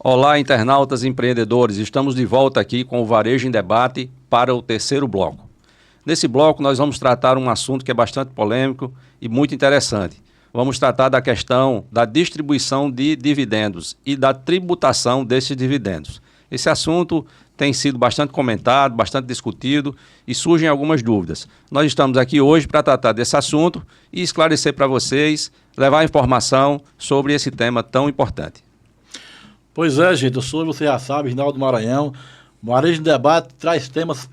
Olá, internautas e empreendedores. Estamos de volta aqui com o Varejo em Debate para o terceiro bloco. Nesse bloco, nós vamos tratar um assunto que é bastante polêmico e muito interessante. Vamos tratar da questão da distribuição de dividendos e da tributação desses dividendos. Esse assunto tem sido bastante comentado, bastante discutido e surgem algumas dúvidas. Nós estamos aqui hoje para tratar desse assunto e esclarecer para vocês, levar informação sobre esse tema tão importante. Pois é, gente, eu sou, você já sabe, Rinaldo Maranhão. O Varejo em Debate traz temas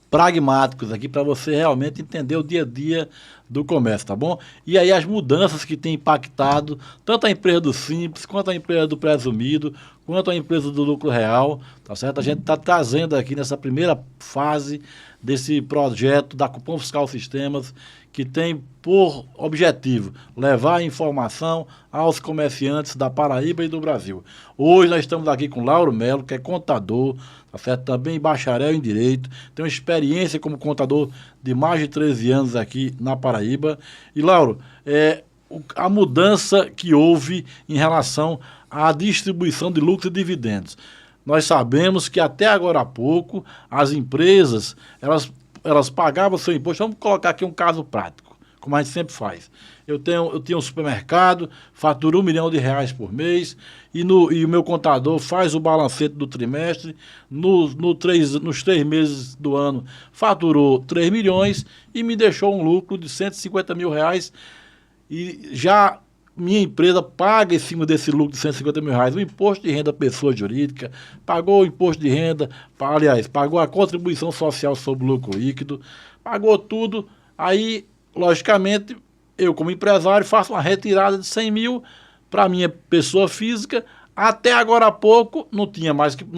pragmáticos aqui para você realmente entender o dia a dia do comércio, tá bom? E aí as mudanças que têm impactado tanto a empresa do Simples, quanto a empresa do Presumido, quanto a empresa do Lucro Real, tá certo? A gente está trazendo aqui nessa primeira fase desse projeto da Cupom Fiscal Sistemas, que tem por objetivo levar a informação aos comerciantes da Paraíba e do Brasil. Hoje nós estamos aqui com Lauro Melo, que é contador, tá certo? Também bacharel em Direito, tem uma experiência como contador de mais de 13 anos aqui na Paraíba. E, Lauro, a mudança que houve em relação à distribuição de lucros e dividendos. Nós sabemos que até agora há pouco as empresas, elas pagavam seu imposto. Vamos colocar aqui um caso prático, como a gente sempre faz. Eu tenho um supermercado, faturo R$1 milhão por mês, e o meu contador faz o balancete do trimestre, nos 3 meses do ano faturou 3 milhões e me deixou um lucro de R$150 mil, e já minha empresa paga em cima desse lucro de R$150 mil o imposto de renda pessoa jurídica, pagou o imposto de renda, pagou a contribuição social sobre o lucro líquido, pagou tudo. Aí, logicamente, eu como empresário faço uma retirada de 100 mil para minha pessoa física. Até agora há pouco não tinha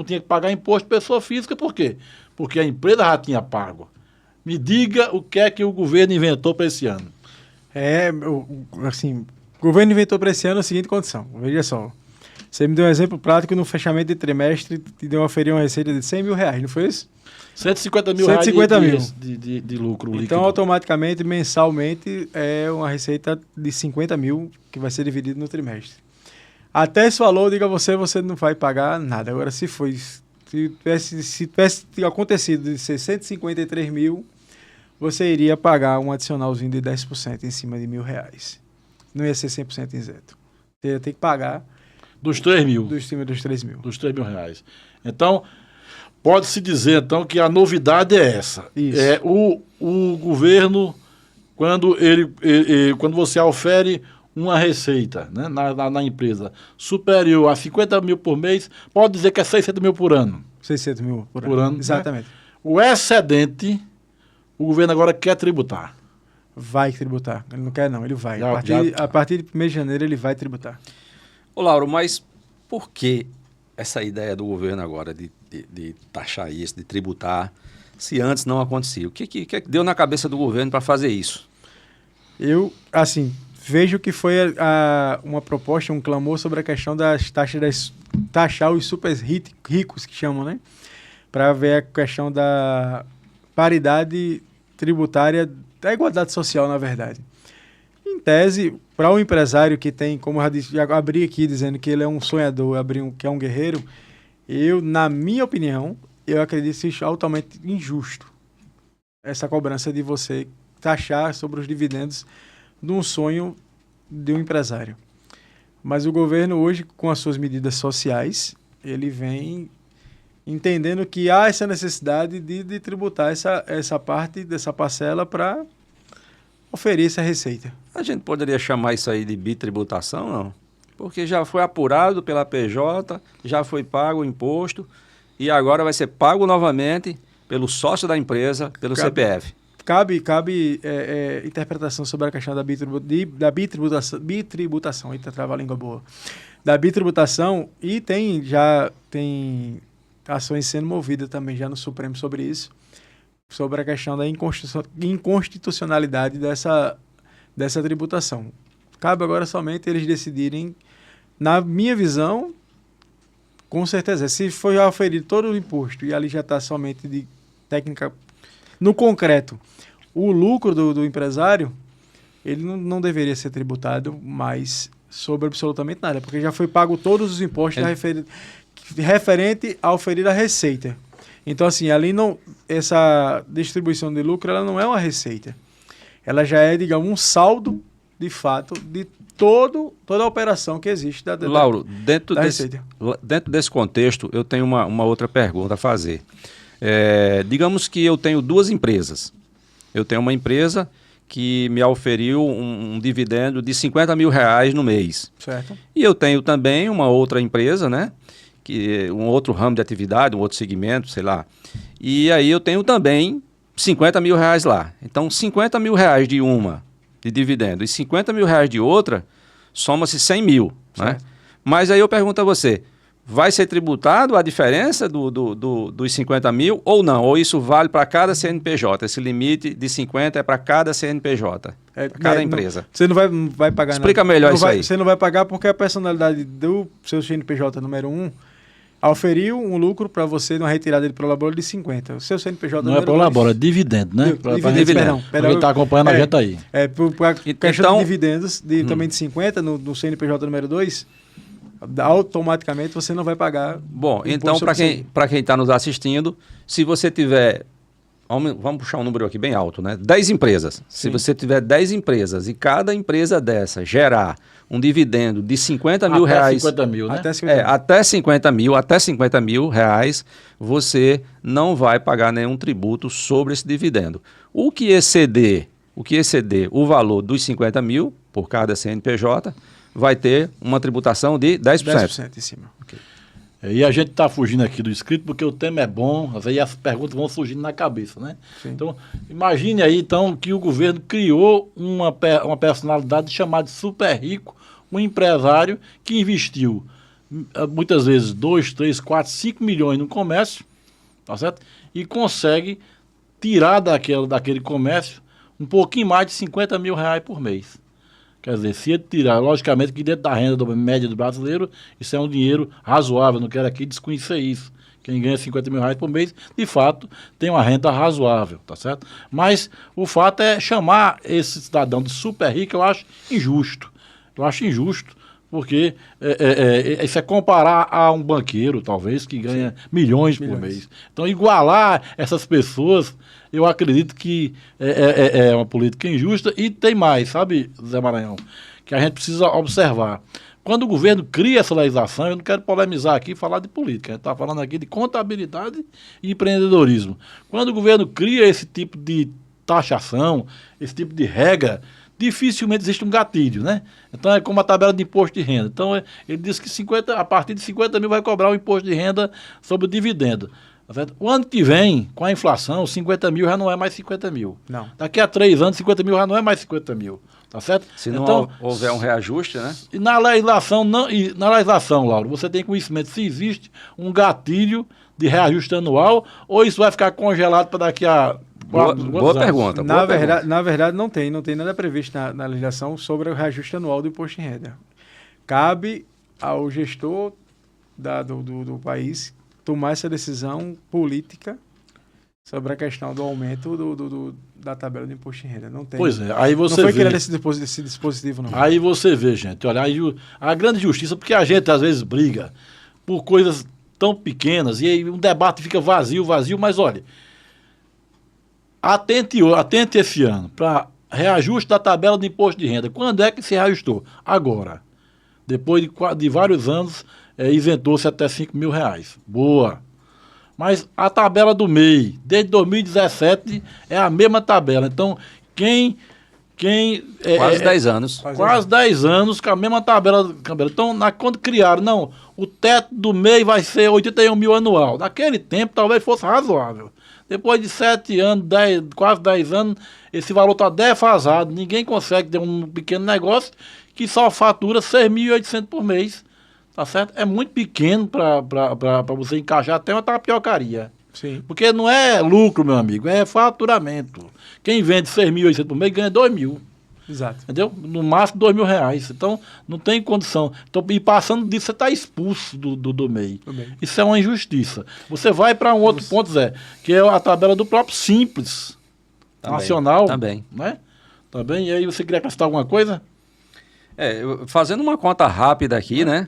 que pagar imposto de pessoa física. Por quê? Porque a empresa já tinha pago. Me diga o que é que o governo inventou para esse ano. O governo inventou para esse ano a seguinte condição. Veja só. Você me deu um exemplo prático no fechamento de trimestre, te deu uma receita de R$100 mil, não foi isso? R$150 mil 150 mil de lucro líquido. Então, automaticamente, mensalmente, é uma receita de 50 mil que vai ser dividido no trimestre. Até esse valor, diga você não vai pagar nada. Agora, se tivesse acontecido de ser 153 mil, você iria pagar um adicionalzinho de 10% em cima de R$1.000. Não ia ser 100% isento. Você ia ter que pagar dos 3 mil. Dos 3 mil. Dos 3 mil reais. Então, pode-se dizer, então, que a novidade é essa. Isso. O governo, quando você ofere uma receita, né, na empresa superior a 50 mil por mês, pode dizer que é 600 mil por ano. 600 mil por ano. Exatamente. Né? O excedente, o governo agora quer tributar. Vai tributar. Ele não quer, não. Ele vai. A partir de 1º de janeiro, ele vai tributar. Ô, Lauro, mas por que essa ideia do governo agora de taxar isso, de tributar, se antes não acontecia? O que deu na cabeça do governo para fazer isso? Eu, vejo que foi uma proposta, um clamor sobre a questão das taxas, taxar os super ricos, que chamam, né? Para ver a questão da paridade tributária, da igualdade social, na verdade. Em tese, para um empresário que tem, como eu já abri aqui dizendo que ele é um sonhador, que é um guerreiro, na minha opinião, eu acredito que seja altamente injusto essa cobrança de você taxar sobre os dividendos de um sonho de um empresário. Mas o governo hoje, com as suas medidas sociais, ele vem entendendo que há essa necessidade de tributar essa parte dessa parcela para oferir essa receita. A gente poderia chamar isso aí de bitributação, não? Porque já foi apurado pela PJ, já foi pago o imposto e agora vai ser pago novamente pelo sócio da empresa, pelo CPF. Cabe interpretação sobre a questão da bitributação. Eita, trava a língua boa. Da bitributação, e já tem ações sendo movidas também já no Supremo sobre isso, sobre a questão da inconstitucionalidade dessa tributação. Cabe agora somente eles decidirem, na minha visão, com certeza, se for oferido todo o imposto e ali já está somente de técnica, no concreto, o lucro do empresário, ele não deveria ser tributado mais sobre absolutamente nada, porque já foi pago todos os impostos referente ao ferido à receita. Então, assim, ali não, essa distribuição de lucro, ela não é uma receita. Ela já é, digamos, um saldo, de fato, de toda a operação que existe Lauro, dentro desse contexto, eu tenho uma outra pergunta a fazer. Digamos que eu tenho duas empresas. Eu tenho uma empresa que me oferiu um dividendo de R$50 mil no mês. Certo. E eu tenho também uma outra empresa, né? Um outro ramo de atividade, um outro segmento, sei lá. E aí eu tenho também R$50 mil lá. Então, R$50 mil de uma de dividendo e R$50 mil de outra, soma-se 100 mil. Né? Mas aí eu pergunto a você, vai ser tributado a diferença dos 50 mil ou não? Ou isso vale para cada CNPJ? Esse limite de 50 é para cada CNPJ, para cada empresa. Você não vai pagar nada. Explica melhor isso aí. Você não vai pagar porque a personalidade do seu CNPJ número 1 auferiu um lucro para você numa retirada de prolabore de 50. O seu CNPJ não é prolabore, é dividendo, né? Dividendo. Ele está acompanhando a gente aí. Por questão de dividendos também de 50 no CNPJ número 2, automaticamente você não vai pagar. Bom, então para quem está nos assistindo, se você tiver, vamos puxar um número aqui bem alto, né? 10 empresas. Se você tiver 10 empresas e cada empresa dessa gerar um dividendo de R$50 mil. Até 50 mil, né? Até 50 mil reais, você não vai pagar nenhum tributo sobre esse dividendo. O que exceder o valor dos 50 mil por cada CNPJ, vai ter uma tributação de 10%. 10% em cima. Okay. E a gente está fugindo aqui do escrito porque o tema é bom, aí as perguntas vão surgindo na cabeça, né? Sim. Então, imagine aí então que o governo criou uma personalidade chamada super rico, um empresário que investiu muitas vezes 2, 3, 4, 5 milhões no comércio, tá certo? E consegue tirar daquele comércio um pouquinho mais de R$50 mil por mês. Quer dizer, se ele tirar, logicamente que dentro da renda média do brasileiro, isso é um dinheiro razoável, não quero aqui desconhecer isso. Quem ganha R$50 mil por mês, de fato, tem uma renda razoável, tá certo? Mas o fato é chamar esse cidadão de super rico, eu acho injusto. Eu acho injusto, porque isso é comparar a um banqueiro, talvez, que ganha milhões por mês. Então, igualar essas pessoas, eu acredito que é uma política injusta. E tem mais, sabe, Zé Maranhão, que a gente precisa observar. Quando o governo cria essa legislação, eu não quero polemizar aqui e falar de política, a gente está falando aqui de contabilidade e empreendedorismo. Quando o governo cria esse tipo de taxação, esse tipo de regra, dificilmente existe um gatilho, né? Então é como a tabela de imposto de renda. Então ele diz que a partir de 50 mil vai cobrar o imposto de renda sobre o dividendo. Tá certo? O ano que vem, com a inflação, 50 mil já não é mais 50 mil. Não. Daqui a 3 anos, 50 mil já não é mais 50 mil. Tá certo? Se não houver um reajuste, né? E na legislação, Lauro, você tem conhecimento se existe um gatilho de reajuste anual ou isso vai ficar congelado para daqui a... Boa pergunta. Na verdade, não tem nada previsto na legislação sobre o reajuste anual do imposto de renda. Cabe ao gestor do país tomar essa decisão política sobre a questão do aumento da tabela do imposto de renda. Não tem. Pois é, aí você não foi vê... criado esse dispositivo, não. Aí você vê, gente, olha, aí a grande justiça, porque a gente às vezes briga por coisas tão pequenas e aí um debate fica vazio, mas olha, atente esse ano para reajuste da tabela de imposto de renda. Quando é que se reajustou? Agora. Depois de vários anos, isentou-se até R$5 mil. Boa. Mas a tabela do MEI, desde 2017, é a mesma tabela. Então, quase 10 anos. Quase 10 anos com a mesma tabela. Então, quando criaram, o teto do MEI vai ser 81 mil anual. Naquele tempo, talvez fosse razoável. Depois de 7 anos, quase 10 anos, esse valor está defasado. Ninguém consegue ter um pequeno negócio que só fatura 6.800 por mês. Tá certo? É muito pequeno para você encaixar até uma tapiocaria. Sim. Porque não é lucro, meu amigo, é faturamento. Quem vende 6.800 por mês ganha 2 mil. Exato. Entendeu? No máximo 2 mil reais. Então, não tem condição. Então, e passando disso, você está expulso do MEI. Isso é uma injustiça. Você vai para um outro ponto, Zé, que é a tabela do próprio Simples Nacional. Também. Né? Também. E aí, você queria acrescentar alguma coisa? Fazendo uma conta rápida aqui, né?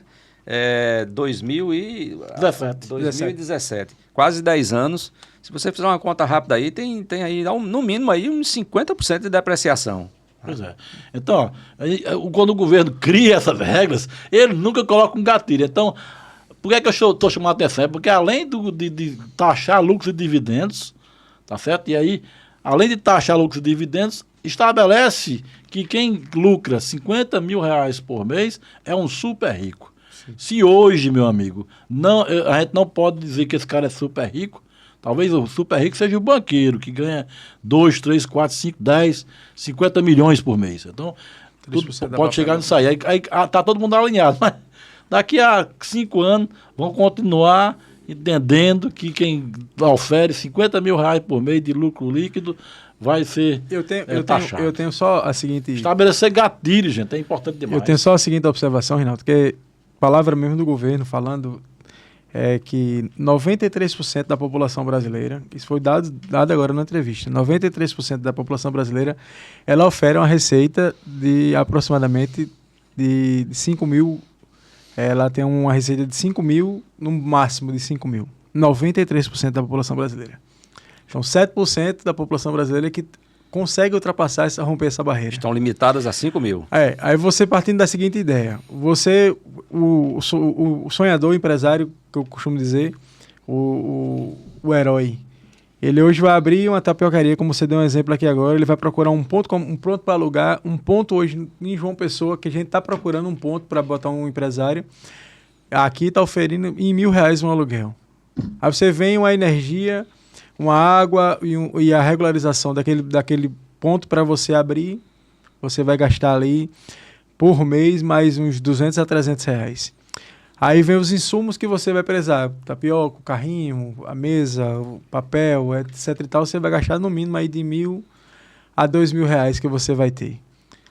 2017. Quase 10 anos. Se você fizer uma conta rápida aí, tem aí, no mínimo, aí uns 50% de depreciação. Pois é. Então, quando o governo cria essas regras, ele nunca coloca um gatilho. Então, por que eu estou chamando a atenção? É porque além de taxar lucros e dividendos, tá certo? E aí, além de taxar lucros e dividendos, estabelece que quem lucra 50 mil reais por mês é um super rico. Sim. Se hoje, meu amigo, a gente não pode dizer que esse cara é super rico, talvez o super rico seja o banqueiro, que ganha 2, 3, 4, 5, 10, 50 milhões por mês. Então, tudo pode chegar nisso aí. Aí tá todo mundo alinhado. Mas daqui a 5 anos, vão continuar entendendo que quem ofere 50 mil reais por mês de lucro líquido vai ser taxado. Eu tenho só a seguinte... Estabelecer gatilho, gente, é importante demais. Eu tenho só a seguinte observação, Rinaldo, que palavra mesmo do governo falando é que 93% da população brasileira, isso foi dado agora na entrevista, 93% da população brasileira, ela ofere uma receita de aproximadamente de 5 mil, ela tem uma receita de 5 mil, no máximo de 5 mil. 93% da população brasileira. São 7% da população brasileira que consegue ultrapassar, romper essa barreira. Estão limitadas a 5 mil. Aí você partindo da seguinte ideia, você, o sonhador, o empresário, que eu costumo dizer, o herói, ele hoje vai abrir uma tapiocaria, como você deu um exemplo aqui agora, ele vai procurar um ponto para alugar, um ponto hoje em João Pessoa, que a gente está procurando um ponto para botar um empresário, aqui está oferindo em R$1.000 um aluguel. Aí você vem uma energia, uma água e a regularização daquele ponto para você abrir, você vai gastar ali por mês mais uns 200 a 300 reais. Aí vem os insumos que você vai precisar, tapioca, o carrinho, a mesa, o papel, etc e tal, você vai gastar no mínimo aí de R$1.000 a R$2.000 que você vai ter.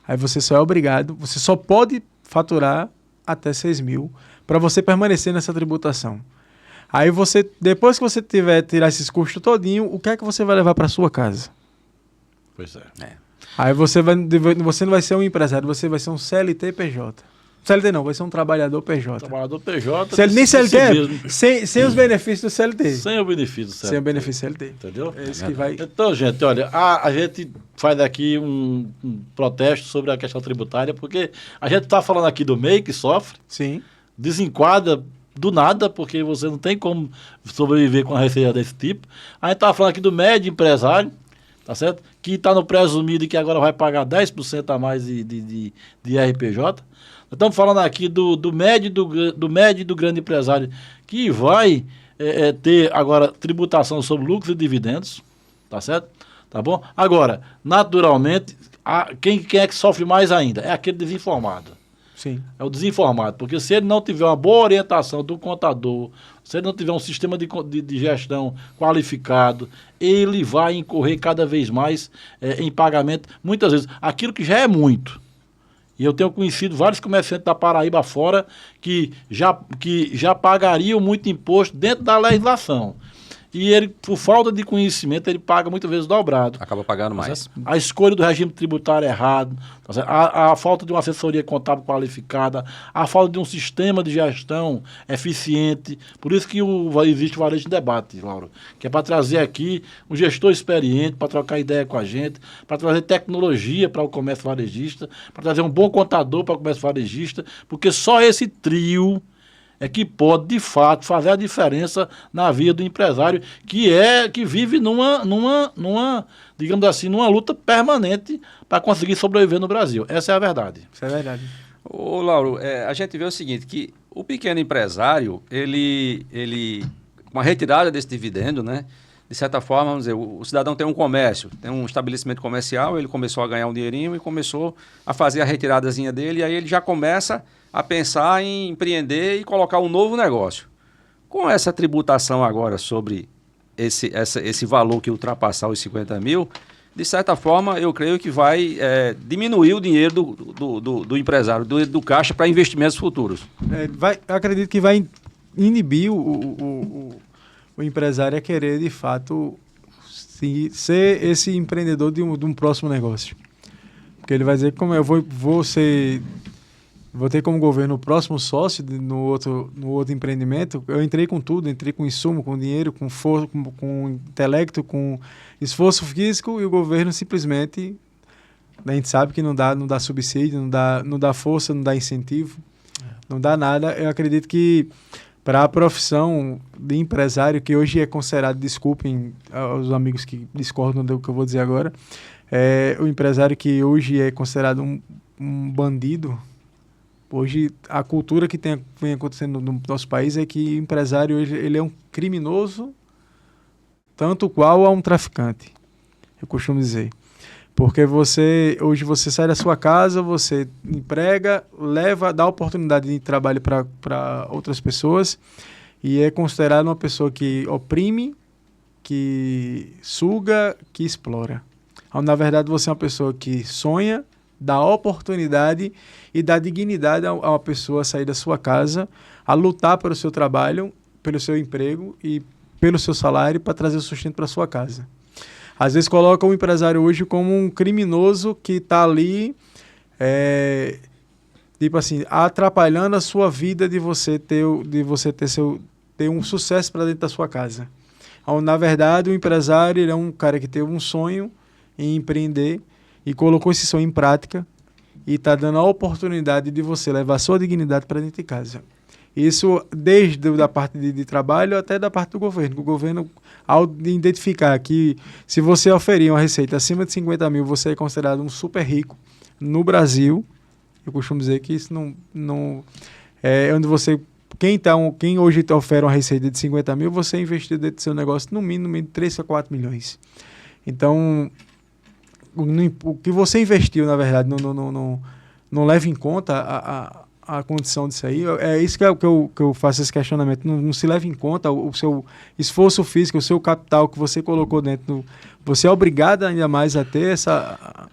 Aí você só é obrigado, você só pode faturar até 6.000 para você permanecer nessa tributação. Aí você, depois que você tirar esses custos todinho, o que é que você vai levar para sua casa? Pois é. Aí você não vai ser um empresário, você vai ser um CLT PJ. CLT não, vai ser um trabalhador PJ. Trabalhador PJ. Nem CLT, sem os benefícios do CLT. Sem o benefício do CLT. Sem o benefício do CLT. Entendeu? Que vai... Então, gente, olha, a gente faz aqui um protesto sobre a questão tributária, porque a gente está falando aqui do MEI que sofre, Sim. desenquadra do nada, porque você não tem como sobreviver com a receita desse tipo. A gente está falando aqui do médio empresário, tá certo? Que está no presumido e que agora vai pagar 10% a mais de RPJ. Estamos falando aqui do médio e do grande empresário, que vai ter agora tributação sobre lucros e dividendos, tá certo? Tá bom? Agora, naturalmente, quem é que sofre mais ainda? É aquele desinformado. Sim. É o desinformado, porque se ele não tiver uma boa orientação do contador, se ele não tiver um sistema de gestão qualificado, ele vai incorrer cada vez mais em pagamento, muitas vezes, aquilo que já é muito. E eu tenho conhecido vários comerciantes da Paraíba fora que já pagariam muito imposto dentro da legislação. E ele, por falta de conhecimento, ele paga muitas vezes dobrado. Acaba pagando mais. A escolha do regime tributário errado, a falta de uma assessoria contábil qualificada, a falta de um sistema de gestão eficiente. Por isso que existe o Varejo de Debate, Lauro, que é para trazer aqui um gestor experiente, para trocar ideia com a gente, para trazer tecnologia para o comércio varejista, para trazer um bom contador para o comércio varejista, porque só esse trio é que pode, de fato, fazer a diferença na vida do empresário, que vive digamos assim, numa luta permanente para conseguir sobreviver no Brasil. Essa é a verdade. Isso é verdade. Ô, Lauro, a gente vê o seguinte, que o pequeno empresário, ele com a retirada desse dividendo, né, de certa forma, vamos dizer, o cidadão tem um comércio, tem um estabelecimento comercial, ele começou a ganhar um dinheirinho e começou a fazer a retiradazinha dele, e aí ele já começa a pensar em empreender e colocar um novo negócio. Com essa tributação agora sobre esse valor que ultrapassar os 50 mil, de certa forma, eu creio que vai diminuir o dinheiro do empresário, do caixa para investimentos futuros. Eu acredito que vai inibir o empresário a querer, de fato, ser esse empreendedor de um próximo negócio. Porque ele vai dizer, como eu vou ser vou ter como governo o próximo sócio no outro empreendimento, eu entrei com tudo, entrei com insumo, com dinheiro, com força, com intelecto, com esforço físico, e o governo simplesmente, a gente sabe que não dá subsídio, não dá força, não dá incentivo, não dá nada. Eu acredito que para a profissão de empresário, que hoje é considerado, desculpem aos amigos que discordam do que eu vou dizer agora, o empresário que hoje é considerado um bandido. Hoje, a cultura que vem acontecendo no nosso país é que o empresário hoje, ele é um criminoso, tanto qual a um traficante, eu costumo dizer. Porque hoje você sai da sua casa, você emprega, dá oportunidade de trabalho para outras pessoas e é considerado uma pessoa que oprime, que suga, que explora. Na verdade, você é uma pessoa que sonha, dá oportunidade e dá dignidade a uma pessoa a sair da sua casa, a lutar pelo seu trabalho, pelo seu emprego e pelo seu salário para trazer o sustento para sua casa. Às vezes colocam o empresário hoje como um criminoso que está ali, tipo assim, atrapalhando a sua vida de você ter um sucesso para dentro da sua casa. Na verdade, o empresário ele é um cara que teve um sonho em empreender e colocou esse sonho em prática e está dando a oportunidade de você levar sua dignidade para dentro de casa. Isso desde da parte de trabalho até da parte do governo. O governo, ao identificar que se você oferir uma receita acima de 50 mil, você é considerado um super rico no Brasil. Eu costumo dizer que isso não é onde você... Quem hoje te oferece uma receita de 50 mil, você investiu dentro do seu negócio no mínimo 3 a 4 milhões. Então, o que você investiu, na verdade, não leva em conta a condição disso aí. É isso que eu faço esse questionamento. Não se leva em conta o seu esforço físico, o seu capital que você colocou dentro. Você é obrigado ainda mais a ter essa...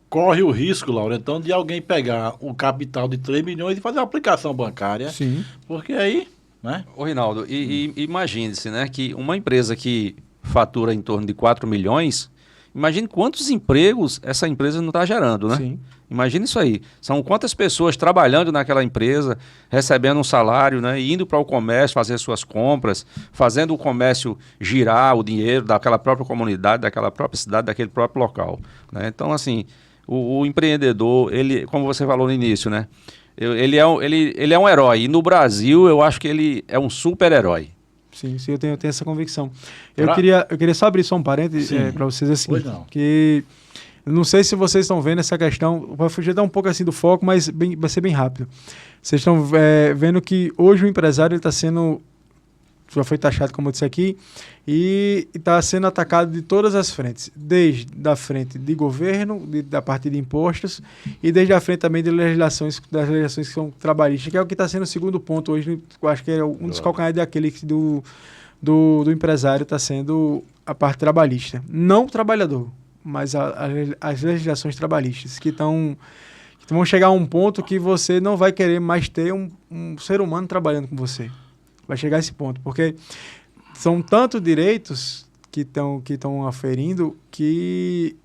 Corre o risco, Laura, então, de alguém pegar um capital de 3 milhões e fazer uma aplicação bancária. Sim. Porque aí, né? Ô, Rinaldo, imagine-se, né, que uma empresa que fatura em torno de 4 milhões, imagine quantos empregos essa empresa não está gerando, né? Sim. Imagina isso aí. São quantas pessoas trabalhando naquela empresa, recebendo um salário, né? E indo para o comércio fazer suas compras, fazendo o comércio girar o dinheiro daquela própria comunidade, daquela própria cidade, daquele próprio local, né? Então, assim, o empreendedor, ele, como você falou no início, né? Ele é um herói. E no Brasil, eu acho que ele é um super-herói. Sim, eu tenho essa convicção. Eu queria só abrir só um parênteses para vocês assim, que não sei se vocês estão vendo essa questão, vai fugir até um pouco assim do foco, mas vai ser bem rápido. Vocês estão vendo que hoje o empresário está sendo, já foi taxado, como eu disse aqui, e está sendo atacado de todas as frentes, desde a frente de governo, da parte de impostos, e desde a frente também das legislações que são trabalhistas, que é o que está sendo o segundo ponto hoje, eu acho que é um dos calcanhares daquele do empresário está sendo a parte trabalhista. Não o trabalhador, mas as legislações trabalhistas, que vão chegar a um ponto que você não vai querer mais ter um ser humano trabalhando com você. Vai chegar a esse ponto, porque são tantos direitos que estão aferindo que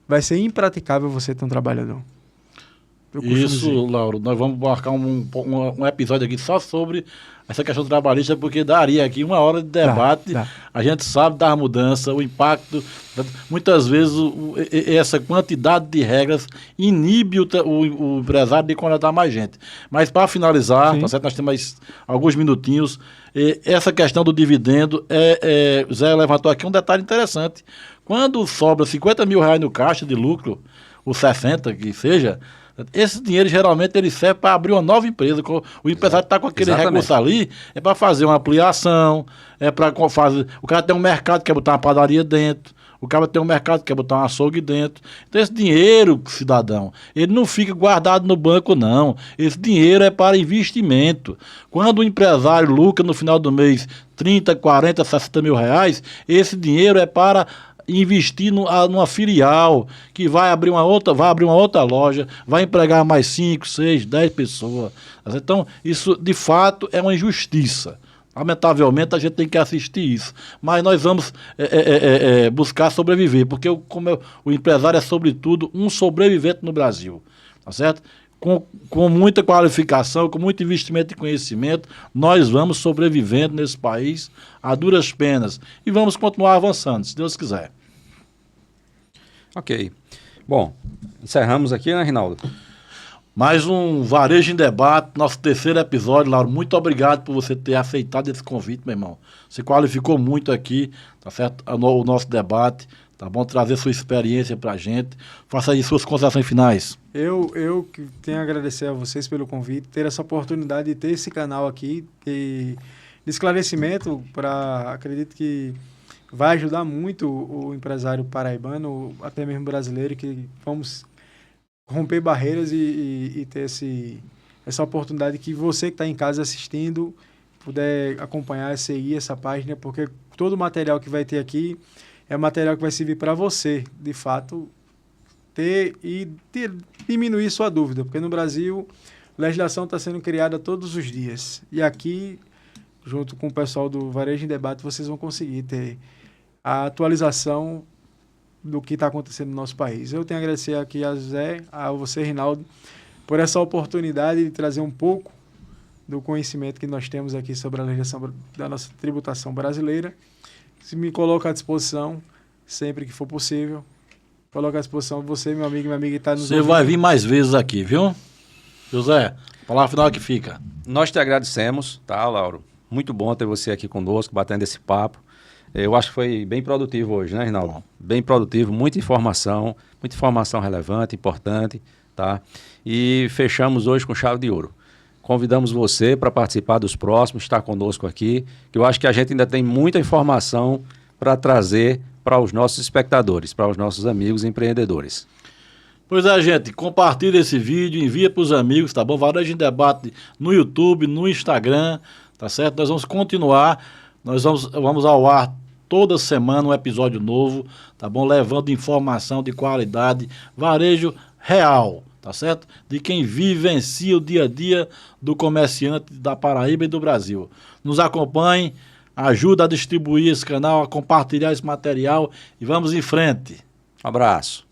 vai ser impraticável você ter um trabalhador. Isso, Lauro, nós vamos marcar um episódio aqui só sobre essa questão trabalhista, porque daria aqui 1 hora de debate. Dá. A gente sabe das mudanças, o impacto. Muitas vezes essa quantidade de regras inibe o empresário de contratar mais gente. Mas para finalizar, tá certo? Nós temos mais alguns minutinhos. Essa questão do dividendo, Zé levantou aqui um detalhe interessante. Quando sobra 50 mil reais no caixa de lucro, ou 60 que seja, esse dinheiro geralmente ele serve para abrir uma nova empresa. O empresário está com aquele recurso ali, é para fazer uma ampliação, é para fazer. O cara tem um mercado, quer botar uma padaria dentro, o cara tem um mercado, quer botar um açougue dentro. Então esse dinheiro, cidadão, ele não fica guardado no banco, não. Esse dinheiro é para investimento. Quando o empresário lucra no final do mês 30, 40, 60 mil reais, esse dinheiro é para investir numa filial que vai abrir uma outra loja, vai empregar mais 5, 6, 10 pessoas. Então, isso de fato é uma injustiça. Lamentavelmente, a gente tem que assistir isso. Mas nós vamos buscar sobreviver, porque o empresário é, sobretudo, um sobrevivente no Brasil. tá certo? Com muita qualificação, com muito investimento e conhecimento, nós vamos sobrevivendo nesse país a duras penas e vamos continuar avançando, se Deus quiser. Ok. Bom, encerramos aqui, né, Rinaldo? Mais um Varejo em Debate, nosso terceiro episódio, Lauro. Muito obrigado por você ter aceitado esse convite, meu irmão. Você qualificou muito aqui, tá certo? O nosso debate, tá bom? Trazer sua experiência pra gente. Faça aí suas considerações finais. Eu que tenho a agradecer a vocês pelo convite, ter essa oportunidade de ter esse canal aqui de esclarecimento, acredito que vai ajudar muito o empresário paraibano, até mesmo brasileiro, que vamos romper barreiras e ter essa oportunidade que você que está em casa assistindo puder acompanhar, seguir essa página, porque todo o material que vai ter aqui é material que vai servir para você, de fato, diminuir sua dúvida, porque no Brasil a legislação está sendo criada todos os dias e aqui, junto com o pessoal do Varejo em Debate, vocês vão conseguir ter a atualização do que está acontecendo no nosso país. Eu tenho a agradecer aqui a José, a você, Rinaldo, por essa oportunidade de trazer um pouco do conhecimento que nós temos aqui sobre a legislação da nossa tributação brasileira. Se me coloca à disposição, sempre que for possível, coloco à disposição você, meu amigo e minha amiga que está nos ouvindo. Você vai vir mais vezes aqui, viu? José, palavra final que fica. Nós te agradecemos, tá, Lauro? Muito bom ter você aqui conosco, batendo esse papo. Eu acho que foi bem produtivo hoje, né, Rinaldo? Bom. Bem produtivo, muita informação relevante, importante, tá? E fechamos hoje com chave de ouro. Convidamos você para participar dos próximos, estar conosco aqui, que eu acho que a gente ainda tem muita informação para trazer para os nossos espectadores, para os nossos amigos empreendedores. Pois é, gente, compartilha esse vídeo, envia para os amigos, tá bom? Varejo em Debate no YouTube, no Instagram, tá certo? Nós vamos continuar, nós vamos ao ar toda semana um episódio novo, tá bom? Levando informação de qualidade, varejo real, tá certo? De quem vivencia o dia a dia do comerciante da Paraíba e do Brasil. Nos acompanhe, ajuda a distribuir esse canal, a compartilhar esse material e vamos em frente. Um abraço.